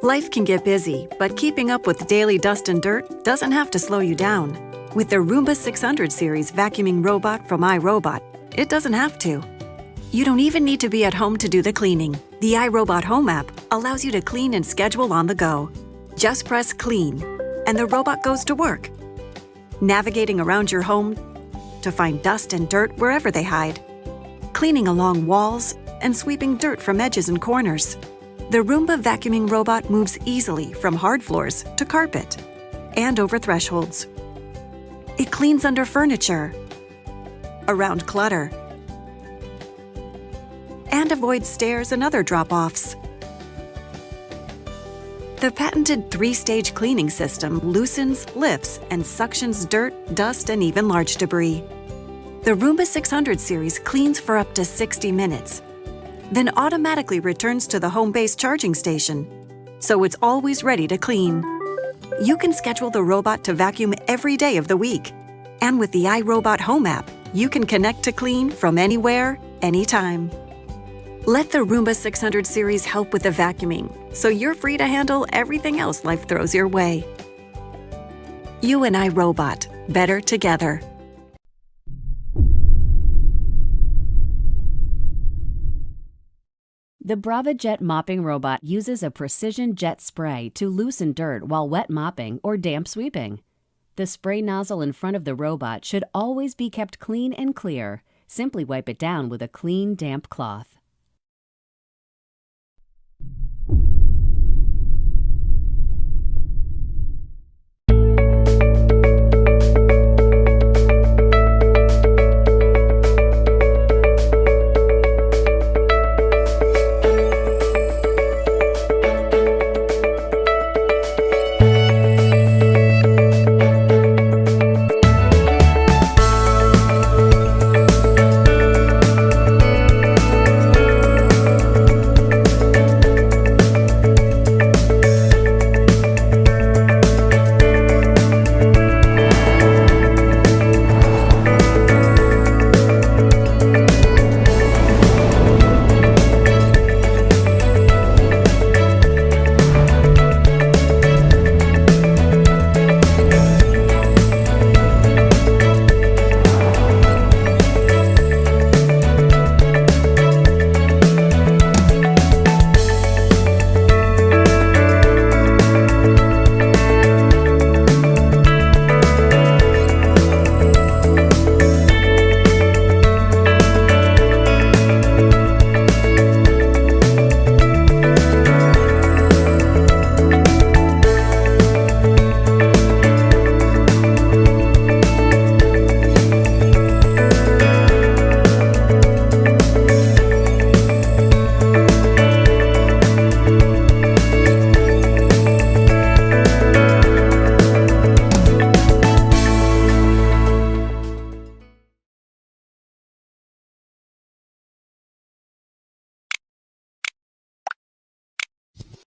Life can get busy, but keeping up with daily dust and dirt doesn't have to slow you down. With the Roomba 600 series vacuuming robot from iRobot, it doesn't have to. You don't even need to be at home to do the cleaning. The iRobot Home app allows you to clean and schedule on the go. Just press Clean, and the robot goes to work, navigating around your home to find dust and dirt wherever they hide, cleaning along walls and sweeping dirt from edges and corners. The Roomba vacuuming robot moves easily from hard floors to carpet and over thresholds. It cleans under furniture, around clutter, and avoids stairs and other drop-offs. The patented 3-stage cleaning system loosens, lifts, and suctions dirt, dust, and even large debris. The Roomba 600 series cleans for up to 60 minutes, then automatically returns to the home-based charging station, so it's always ready to clean. You can schedule the robot to vacuum every day of the week. And with the iRobot Home app, you can connect to clean from anywhere, anytime. Let the Roomba 600 series help with the vacuuming, so you're free to handle everything else life throws your way. You and iRobot, better together. The Braava Jet Mopping Robot uses a precision jet spray to loosen dirt while wet mopping or damp sweeping. The spray nozzle in front of the robot should always be kept clean and clear. Simply wipe it down with a clean, damp cloth.